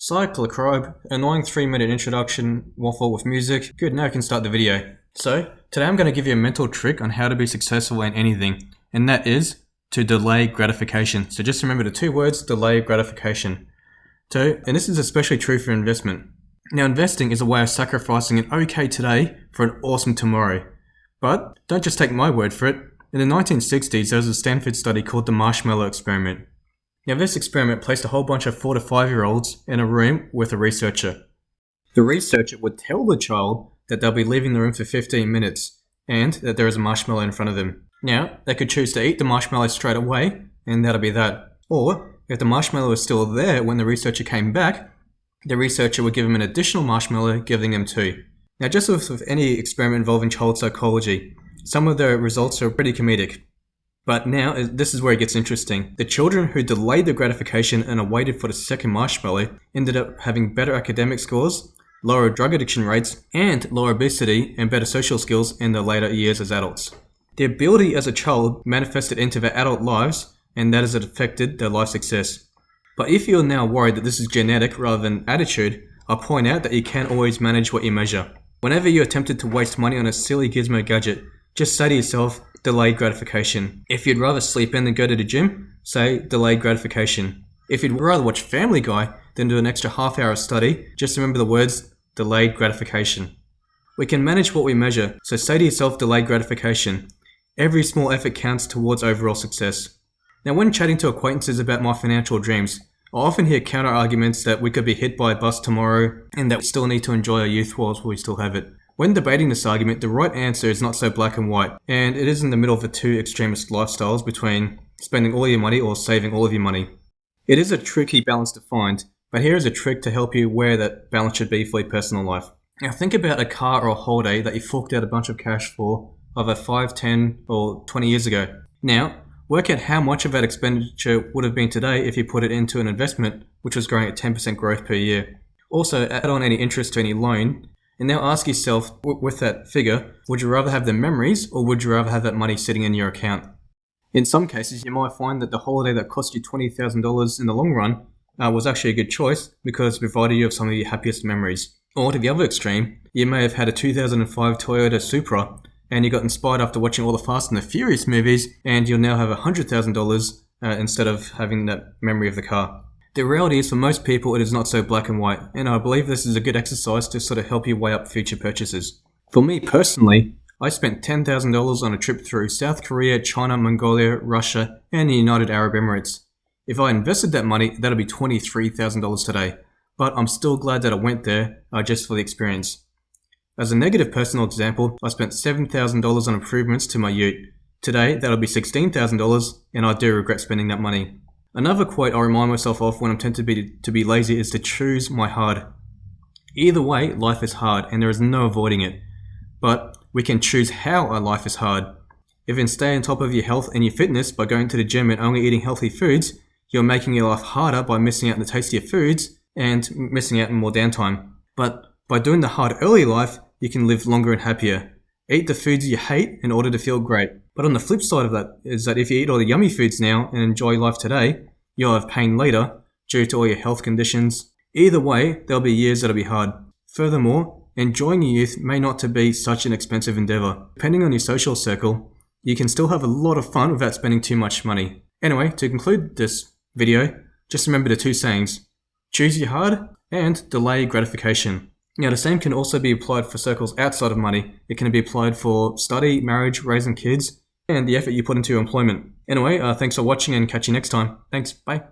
Cyclocribe, annoying 3-minute introduction, waffle with music. Good, now I can start the video. So, today I'm going to give you a mental trick on how to be successful in anything, and that is to delay gratification. So just remember the 2 words, delay gratification. And this is especially true for investment. Now, investing is a way of sacrificing an okay today for an awesome tomorrow. But don't just take my word for it. In the 1960s, there was a Stanford study called the Marshmallow Experiment. Now, this experiment placed a whole bunch of 4 to 5-year-olds in a room with a researcher. The researcher would tell the child that they'll be leaving the room for 15 minutes and that there is a marshmallow in front of them. Now, they could choose to eat the marshmallow straight away, and that'll be that. Or, if the marshmallow was still there when the researcher came back, the researcher would give them an additional marshmallow, giving them 2. Now, just as with any experiment involving child psychology, some of the results are pretty comedic. But now, this is where it gets interesting. The children who delayed the gratification and waited for the second marshmallow ended up having better academic scores, lower drug addiction rates, and lower obesity and better social skills in their later years as adults. Their ability as a child manifested into their adult lives, and that has affected their life success. But if you're now worried that this is genetic rather than attitude, I'll point out that you can't always manage what you measure. Whenever you're tempted to waste money on a silly gizmo gadget, just say to yourself, delayed gratification. If you'd rather sleep in than go to the gym, say delayed gratification. If you'd rather watch Family Guy than do an extra half hour of study, just remember the words delayed gratification. We can manage what we measure, so say to yourself delayed gratification. Every small effort counts towards overall success. Now, when chatting to acquaintances about my financial dreams, I often hear counter arguments that we could be hit by a bus tomorrow and that we still need to enjoy our youth whilst we still have it. When debating this argument, the right answer is not so black and white, and it is in the middle of the 2 extremist lifestyles between spending all your money or saving all of your money. It is a tricky balance to find, but here is a trick to help you where that balance should be for your personal life. Now, think about a car or a holiday that you forked out a bunch of cash for either 5, 10 or 20 years ago. Now, work out how much of that expenditure would have been today if you put it into an investment which was growing at 10% growth per year. Also, add on any interest to any loan. And now ask yourself, with that figure, would you rather have the memories or would you rather have that money sitting in your account? In some cases, you might find that the holiday that cost you $20,000 in the long run was actually a good choice because it provided you with some of your happiest memories. Or to the other extreme, you may have had a 2005 Toyota Supra and you got inspired after watching all the Fast and the Furious movies and you'll now have $100,000 instead of having that memory of the car. The reality is, for most people, it is not so black and white, and I believe this is a good exercise to sort of help you weigh up future purchases. For me personally, I spent $10,000 on a trip through South Korea, China, Mongolia, Russia, and the United Arab Emirates. If I invested that money, that'll be $23,000 today, but I'm still glad that I went there just for the experience. As a negative personal example, I spent $7,000 on improvements to my ute. Today, that'll be $16,000, and I do regret spending that money. Another quote I remind myself of when I'm tempted to be lazy is to choose my hard. Either way, life is hard and there is no avoiding it. But we can choose how our life is hard. If you can stay on top of your health and your fitness by going to the gym and only eating healthy foods, you're making your life harder by missing out on the tastier foods and missing out on more downtime. But by doing the hard early life, you can live longer and happier. Eat the foods you hate in order to feel great. But on the flip side of that is that if you eat all the yummy foods now and enjoy life today, you'll have pain later due to all your health conditions. Either way, there'll be years that'll be hard. Furthermore, enjoying your youth may not to be such an expensive endeavor. Depending on your social circle, you can still have a lot of fun without spending too much money. Anyway, to conclude this video, just remember the 2 sayings. Choose your hard and delay gratification. Now, the same can also be applied for circles outside of money. It can be applied for study, marriage, raising kids, and the effort you put into your employment. Anyway, thanks for watching and catch you next time. Thanks, bye.